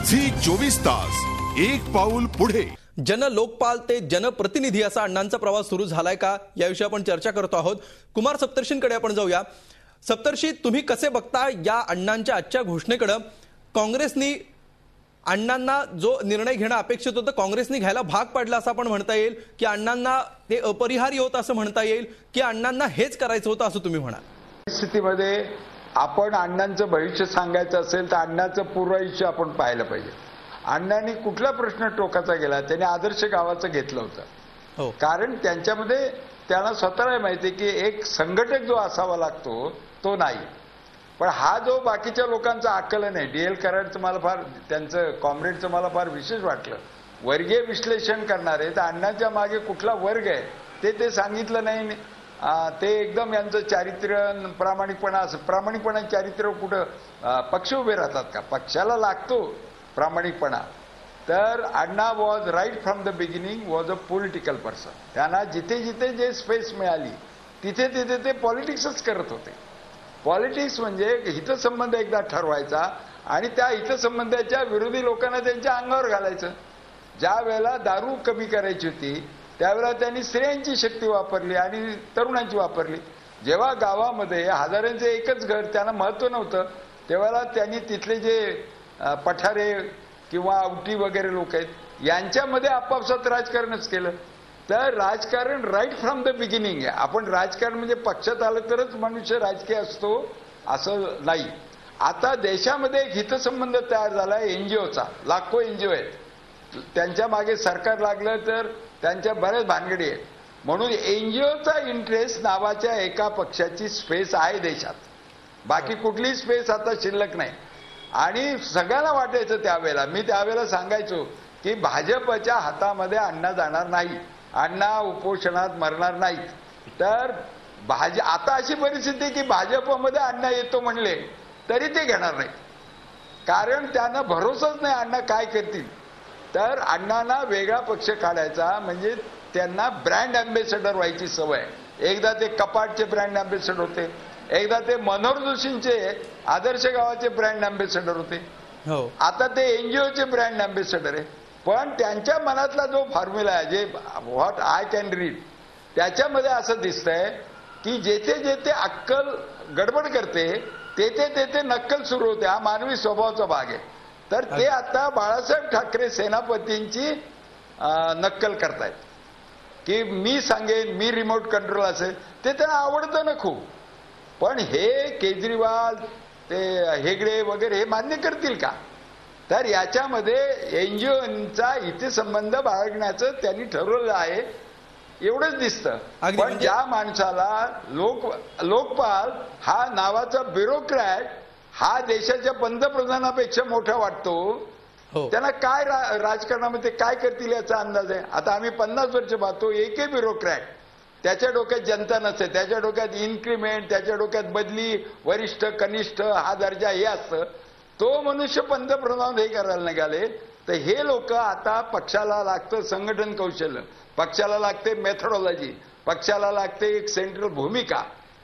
Zee 24 तास एक पाऊल पुढे। जन लोकपाल ते जनप्रतिनिधी असा अण्णांचा प्रवास सुरू झालाय का याविषयी आपण चर्चा करतो आहोत। कुमार सप्तर्षींकडे आपण जाऊया। सप्तर्षी, तुम्ही कसे बघता या अण्णांच्या आजच्या घोषणेकडे? काँग्रेसनी अण्णांना जो निर्णय घेणं अपेक्षित होतं काँग्रेसनी घ्यायला भाग पाडला असं आपण म्हणता येईल की अण्णांना ते अपरिहार्य होतं असं म्हणता येईल की अण्णांना हेच करायचं होतं असं तुम्ही म्हणाल? परिस्थितीमध्ये आपण अण्णांचं भविष्य सांगायचं असेल तर अण्णांचं पूर्व आयुष्य आपण पाहिलं पाहिजे। अण्णांनी कुठला प्रश्न टोकाचा गेला, त्यांनी आदर्श गावाचं घेतलं होतं। कारण त्यांच्यामध्ये त्यांना स्वतःला माहिती की एक संघटक जो असावा लागतो तो नाही। पण हा जो बाकीच्या लोकांचं आकलन आहे, डीएल कराडचं मला फार, त्यांचं कॉम्रेडचं मला फार विशेष वाटलं। वर्गीय विश्लेषण करणारे तर अण्णांच्या मागे कुठला वर्ग आहे ते सांगितलं नाही। ते एकदम यांचं चारित्र्य प्रामाणिकपणा, असं प्रामाणिकपणा चारित्र्य कुठं पक्ष उभे राहतात का? पक्षाला लागतो प्रामाणिकपणा। तर Anna was right from the beginning was a political person. त्यांना जिथे जिथे जे स्पेस मिळाली तिथे तिथे ते पॉलिटिक्सच करत होते। पॉलिटिक्स म्हणजे हितसंबंध एकदा ठरवायचा आणि त्या हितसंबंधाच्या विरोधी लोकांना त्यांच्या अंगावर घालायचं। ज्या वेळेला दारू कमी करायची होती त्यावेळेला त्यांनी स्त्रियांची शक्ती वापरली आणि तरुणांची वापरली। जेव्हा गावामध्ये हजारांचं एकच घर, त्यांना महत्त्व नव्हतं, तेव्हा त्यांनी तिथले जे पठारे किंवा आवटी वगैरे लोक आहेत यांच्यामध्ये आपापसात राजकारणच केलं। तर राजकारण राईट फ्रॉम द बिगिनिंग आहे। आपण राजकारण म्हणजे पक्षात आलं तरच मनुष्य राजकीय असतो असं नाही। आता देशामध्ये एक हितसंबंध तयार झाला एनजीओचा, लाखो एनजीओ आहेत, त्यांच्या मागे सरकार लागलं तर त्यांच्या बऱ्याच भानगडी आहेत। म्हणून एनजीओचा इंटरेस्ट नावाच्या एका पक्षाची स्पेस आहे देशात, बाकी कुठली स्पेस आता शिल्लक नाही। आणि सगळ्यांना वाटायचं त्यावेळेला, मी त्यावेळेला सांगायचो की भाजपच्या हातामध्ये अण्णा जाणार नाही, अण्णा उपोषणात मरणार नाहीत। तर आता अशी परिस्थिती की भाजपमध्ये अण्णा येतो म्हणले तरी ते घेणार नाही, कारण त्यांना भरोसाच नाही अण्णा काय करतील। तर अण्णांना वेगळा पक्ष काढायचा म्हणजे त्यांना ब्रँड अँबॅसेडर व्हायची सवय। एकदा ते कपाटचे ब्रँड अँबॅसेडर होते, एकदा ते मनोहर जोशींचे आदर्श गावाचे ब्रँड अँबॅसेडर होते, आता ते एनजीओचे ब्रँड अँबॅसेडर आहे। पण त्यांच्या मनातला जो फॉर्म्युला आहे, जे व्हॉट आय कॅन रीड, त्याच्यामध्ये असं दिसतंय की जेथे जेथे अक्कल गडबड करते तेथे तेथे नक्कल सुरू होते। हा मानवी स्वभावाचा भाग आहे। तर ते आता बाळासाहेब ठाकरे सेनापतींची नक्कल करतायत की मी सांगेन, मी रिमोट कंट्रोल असेल, ते त्यांना आवडतं ना खूप। पण हे केजरीवाल, ते हेगडे वगैरे हे मान्य करतील का? तर याच्यामध्ये एनजीओचा हितसंबंध बाळगण्याचं त्यांनी ठरवलं आहे एवढंच दिसतं। पण ज्या माणसाला लोकपाल हा नावाचा ब्युरोक्रॅट हा देशाच्या पंतप्रधानापेक्षा मोठा वाटतो, त्यांना काय राजकारणामध्ये काय करतील याचा अंदाज आहे? आता आम्ही 50 वर्ष पाहतो एकही ब्युरोक्रॅट त्याच्या डोक्यात जनता नसते, त्याच्या डोक्यात इन्क्रिमेंट, त्याच्या डोक्यात बदली, वरिष्ठ कनिष्ठ हा दर्जा हे असतं। तो मनुष्य पंतप्रधान हे करायला निघाले तर हे लोक आता पक्षाला लागतं संघटन कौशल्य, पक्षाला लागते मेथोडॉलॉजी, पक्षाला लागते एक सेंट्रल भूमिका,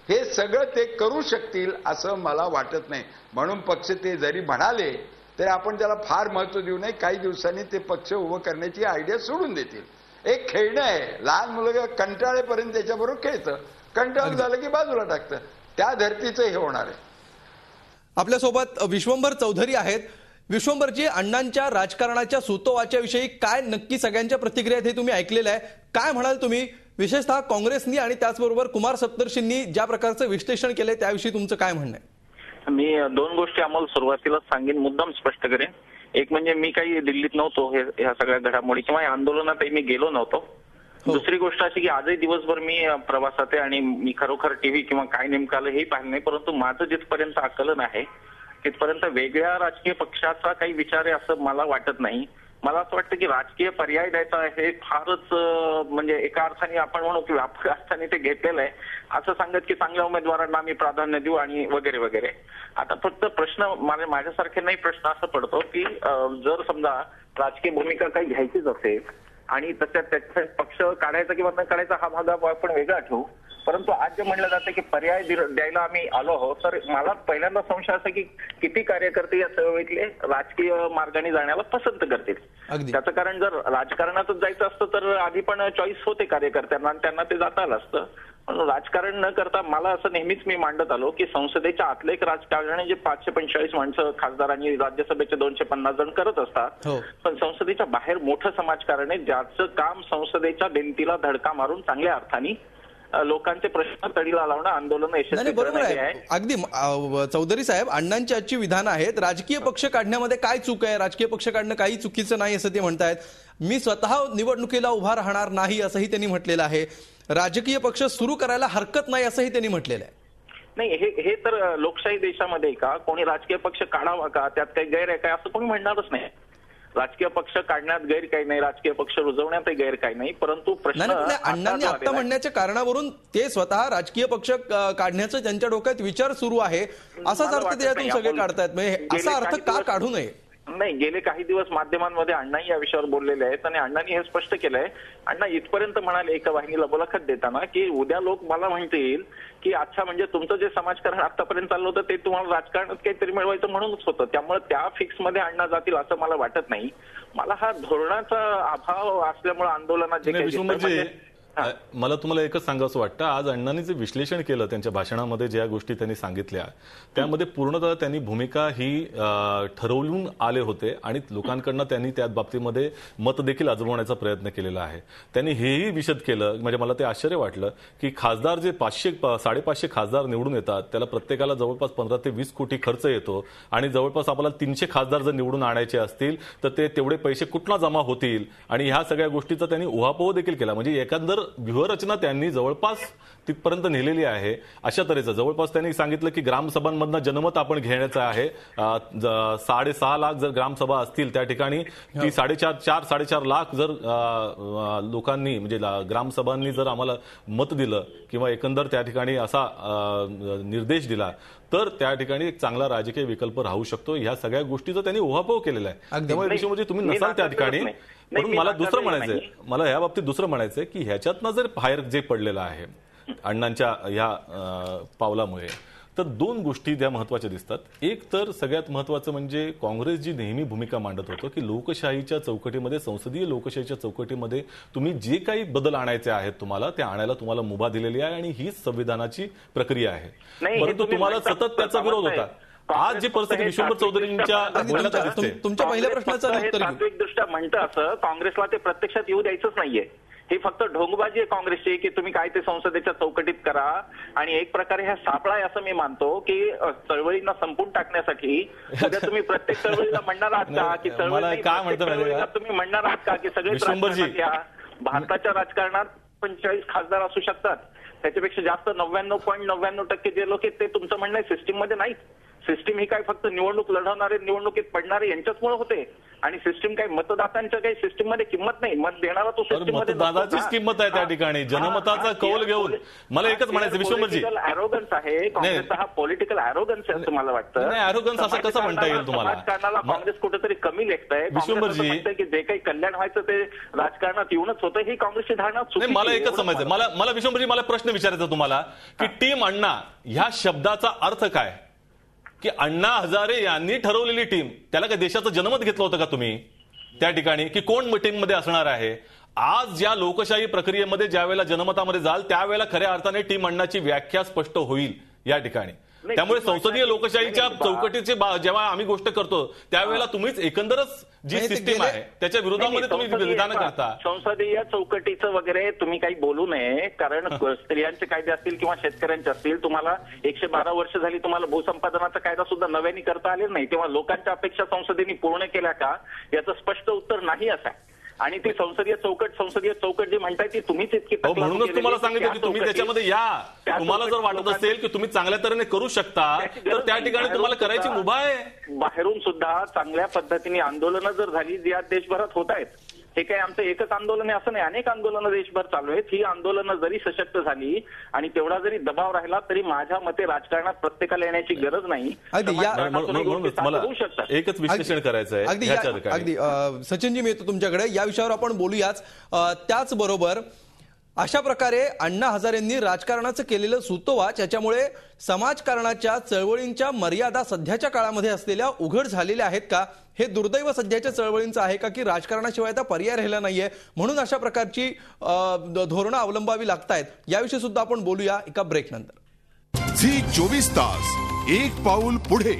हे सगळं ते करू शकतील असं मला वाटत नाही। म्हणून पक्ष ते जरी म्हणाले तरी आपण त्याला फार महत्त्व देऊ नये। काही दिवसांनी ते पक्ष उभं करण्याची आयडिया सोडून देतील। एक खेळणं आहे, लहान मुलगा कंटाळेपर्यंत त्याच्याबरोबर खेळतं, कंटाळून झालं की बाजूला टाकतं, त्या धर्तीचं हे होणार आहे। आपल्यासोबत विश्वंभर चौधरी आहेत। विश्वंभरजी, अण्णांच्या राजकारणाच्या सुतोवाच्या विषयी काय नक्की सगळ्यांच्या प्रतिक्रिया आहेत हे तुम्ही ऐकलेलं आहे, काय म्हणाल तुम्ही? विशेषतः काँग्रेसनी आणि त्याचबरोबर कुमार सप्तर्षींनी ज्या प्रकारचं विश्लेषण केलंय त्याविषयी तुमचं काय म्हणणं आहे? मी दोन गोष्टी आम्हाला सुरुवातीला सांगेन, मुद्दाम स्पष्ट करेन। एक म्हणजे मी काही दिल्लीत नव्हतो, ह्या सगळ्या घडामोडी किंवा आंदोलनातही मी गेलो नव्हतो। दुसरी गोष्ट अशी की आजही दिवसभर मी प्रवासात आहे आणि मी खरोखर टीव्ही किंवा काय नेमकं आलं हे पाहिलं नाही, परंतु माझं जिथपर्यंत आकलन आहे तिथपर्यंत वेगळ्या राजकीय पक्षाचा काही विचार आहे असं मला वाटत नाही। मला असं वाटतं की राजकीय पर्याय द्यायचा हे फारच म्हणजे एका अर्थाने आपण म्हणू की व्यापक अर्थाने ते घेतलेलं आहे, असं सांगत की चांगल्या उमेदवारांना आम्ही प्राधान्य देऊ आणि वगैरे वगैरे। आता फक्त प्रश्न माझ्यासारखे नाही, प्रश्न असा पडतो की जर समजा राजकीय भूमिका काही घ्यायचीच असेल आणि त्याच्यात पक्ष काढायचा किंवा न काढायचा हा भाग आपण वेगळा ठेवू, परंतु आज जे म्हणलं जातं की पर्याय द्यायला आम्ही आलो आहोत, तर मला पहिल्यांदा संशय असा की किती कार्यकर्ते या चळवळीतले राजकीय मार्गाने जाण्याला पसंत करतील. त्याचं कारण जर राजकारणातच जायचं असतं तर आधी पण चॉईस होते कार्यकर्त्यांना आणि त्यांना ते जाता आलं असतं. पण राजकारण न करता मला असं नेहमीच मी मांडत आलो की संसदेच्या आतलं एक राजकारण जे 545 माणसं खासदार आणि राज्यसभेचे 250 जण करत असतात, पण संसदेच्या बाहेर मोठं समाजकारण आहे ज्याचं काम संसदेच्या भिंतीला धडका मारून चांगल्या अर्थाने लोकांचे प्रश्न तडीला लावणं, आंदोलन यशस्वी बरोबर आहे. अगदी चौधरी साहेब, अण्णांची आजची विधानं आहेत. राजकीय पक्ष काढण्यामध्ये काय चूक आहे? राजकीय पक्ष काढणं काही चुकीचं नाही असं ते म्हणतायत. मी स्वतः निवडणुकीला उभा राहणार नाही असंही त्यांनी म्हटलेलं आहे. राजकीय पक्ष सुरू करायला हरकत नाही असंही त्यांनी म्हटलेलं आहे. नाही, हे तर लोकशाही देशामध्ये का कोणी राजकीय पक्ष काढावा का, त्यात काही गैर आहे काय असं कोणी म्हणणारच नाही. राजकीय पक्ष काढण्यात गैर काही नाही, राजकीय पक्ष रुजवण्यातही गैर काही नाही. परंतु प्रश्न अण्णांनी आता म्हणण्याच्या कारणावरून ते स्वतः राजकीय पक्ष काढण्याचं त्यांच्या डोक्यात विचार सुरू आहे असाच अर्थ त्यातून सगळे काढतायत. म्हणजे असा अर्थ का काढू नये? नाही, गेले काही दिवस माध्यमांमध्ये अण्णाही या विषयावर बोललेले आहेत आणि अण्णांनी हे स्पष्ट केलंय. अण्णा इथपर्यंत म्हणाले एका वाहिनीला मुलाखत देताना की उद्या लोक मला म्हणतील की अच्छा, म्हणजे तुमचं जे समाजकारण आतापर्यंत चाललं होतं ते तुम्हाला राजकारणात काहीतरी मिळवायचं म्हणूनच होतं, त्यामुळे त्या फिक्स मध्ये अण्णा जातील असं मला वाटत नाही. मला हा धोरणाचा अभाव असल्यामुळे आंदोलनात जे काही मला तुम्हाला एकच सांगावं वाटतं, आज अण्णांनी जे विश्लेषण केलं त्यांच्या भाषणामध्ये, ज्या गोष्टी त्यांनी सांगितल्या त्यामध्ये पूर्णतः त्यांनी भूमिका ही ठरवून आले होते आणि लोकांकडनं त्यांनी त्या बाबतीमध्ये मत देखील अजमावण्याचा प्रयत्न केलेला आहे. त्यांनी हेही विशद केलं, म्हणजे मला ते आश्चर्य वाटलं की खासदार जे 500-550 खासदार निवडून येतात त्याला प्रत्येकाला जवळपास 15 ते 20 कोटी खर्च येतो आणि जवळपास आपल्याला 300 खासदार जर निवडून आणायचे असतील तर ते तेवढे पैसे कुठला जमा होतील आणि ह्या सगळ्या गोष्टीचा त्यांनी उहापोह देखील केला. म्हणजे एकंदर व्यूहरचना त्यांनी जवळपास तिथपर्यंत नेलेली आहे. अशा तऱ्हेचं जवळपास त्यांनी सांगितलं की ग्रामसभांमधनं जनमत आपण घेण्याचं आहे. 6.5 लाख जर ग्रामसभा असतील त्या ठिकाणी ती 4.5 लाख जर लोकांनी म्हणजे ग्रामसभांनी जर आम्हाला मत दिलं किंवा एकंदर त्या ठिकाणी असा निर्देश दिला तर त्या ठिकाणी एक चांगला राजकीय विकल्प राहू शकतो. ह्या सगळ्या गोष्टीचा त्यांनी उहापोह केलेला आहे. त्यामुळे विषय तुम्ही नसाल त्या ठिकाणी. म्हणून मला दुसरं म्हणायचंय, मला या बाबतीत दुसरं म्हणायचंय की ह्याच्यातनं जर बाहेर जे पडलेलं आहे अण्णांच्या ह्या पावलामुळे, तर 2 गोष्टी त्या महत्वाच्या दिसतात. एक तर सगळ्यात महत्वाचं म्हणजे काँग्रेस जी नेहमी भूमिका मांडत होतं की लोकशाहीच्या चौकटीमध्ये, संसदीय लोकशाहीच्या चौकटीमध्ये तुम्ही जे काही बदल आणायचे आहेत तुम्हाला ते आणायला तुम्हाला मुभा दिलेली आहे आणि हीच संविधानाची प्रक्रिया आहे. परंतु तुम्हाला सतत त्याचा विरोध होता. आज जी परिस्थिती विश्वंभर चौधरींच्या तुमच्या पहिल्या प्रश्नाचं उत्तर तात्विकदृष्ट्या म्हणतं असं काँग्रेसला ते प्रत्यक्षात येऊ द्यायचंच नाहीये. ही फक्त ढोंगबाजी आहे काँग्रेसची की तुम्ही काय ते संसदेच्या चौकटीत करा आणि एक प्रकारे ह्या सापळा आहे असं मी मानतो की चळवळींना संपून टाकण्यासाठी उद्या तुम्ही प्रत्येक चळवळीला म्हणणार आहात का की चळवळीला तुम्ही म्हणणार आहात का की सगळे भारताच्या राजकारणात 45 खासदार असू शकतात, त्याच्यापेक्षा जास्त 99.99% जे लोक आहेत ते तुमचं म्हणणं आहे सिस्टीम मध्ये नाहीत. सिस्टीम ही काय फक्त निवडणूक लढवणारे, निवडणुकीत पडणारे यांच्याचमुळे होते आणि सिस्टीम काय मतदातांच्या काही सिस्टीम मध्ये किंमत नाही. मत देणारा तो सिस्टीम मध्ये मतदाताचीच किंमत आहे त्या ठिकाणी. जनमताचा कौल घेऊन मला एकच म्हणायचं विश्वंभरजी, अॅरोगन्स आहे काँग्रेसचा, हा पॉलिटिकल अॅरोगन्स आहे असं मला वाटतं. अॅरोगन्स असं कसं म्हणता येईल तुम्हाला? राजकारणाला काँग्रेस कुठेतरी कमी लेखतंय. विश्वंभरजी की जे काही कल्याण व्हायचं ते राजकारणात येऊनच होतं, ही काँग्रेसची धारणा चुकीची. मला एकच समजायचं, मला विश्वंभरजी मला प्रश्न विचारायचा तुम्हाला की टीम अण्णा ह्या शब्दाचा अर्थ काय? की अण्णा हजारे यांनी ठरवलेली टीम, त्याला काय देशाचं जनमत घेतलं होतं का तुम्ही त्या ठिकाणी की कोण टीममध्ये असणार आहे? आज ज्या लोकशाही प्रक्रियेमध्ये ज्या वेळेला जनमतामध्ये जाल त्यावेळेला खऱ्या अर्थाने टीम अण्णाची व्याख्या स्पष्ट होईल या ठिकाणी. त्यामुळे संसदीय लोकशाहीच्या चौकटीची जेव्हा आम्ही गोष्ट करतो त्यावेळेला तुम्हीच एकंदरच जी सिस्टीम आहे त्याच्या विरोधामध्ये तुम्ही विधान करता. संसदीय चौकटीचं वगैरे तुम्ही काही बोलू नये, कारण स्त्रियांचे कायदे असतील किंवा शेतकऱ्यांचे असतील, तुम्हाला 112 वर्ष झाली, तुम्हाला भूसंपादनाचा कायदा सुद्धा नव्याने करता आले नाही, तेव्हा लोकांच्या अपेक्षा संसदेने पूर्ण केल्या का याचं स्पष्ट उत्तर नाही असं आहे. आणि ती संसदीय चौकट जी म्हणताय ती तुम्हीच इतकी, म्हणूनच तुम्हाला सांगितलं की तुम्ही त्याच्यामध्ये या. तुम्हाला जर वाटत असेल की तुम्ही चांगल्या तऱ्हेने करू शकता तर त्या ठिकाणी तुम्हाला करायची मुभा आहे. बाहेरून सुद्धा चांगल्या पद्धतीने आंदोलनं जर झाली जी आज देशभरात होत आहेत, हे काही आमचं एकच आंदोलन आहे असं नाही, अनेक आंदोलनं देशभर चालू आहेत. ही आंदोलनं जरी सशक्त झाली आणि तेवढा जरी दबाव राहिला तरी माझ्या मते राजकारणात प्रत्येकाला येण्याची गरज नाही. मला एकच विश्लेषण करायचं आहे. अगदी सचिनजी, मी येतो तुमच्याकडे, या विषयावर आपण बोलूयाच. त्याचबरोबर अशा प्रकारे अण्णा हजारेंनी राजकारणाचं केलेलं सूतोवाच याच्यामुळे समाजकारणाच्या चळवळींच्या मर्यादा सध्याच्या काळामध्ये असलेल्या उघड झालेल्या आहेत का? हे दुर्दैव सध्याच्या चळवळींचं आहे का की राजकारणाशिवाय आता पर्याय राहिला नाहीये म्हणून अशा प्रकारची धोरणं अवलंबावी लागतायत? याविषयी सुद्धा आपण बोलूया एका ब्रेक नंतर. झी 24 तास एक पाऊल पुढे.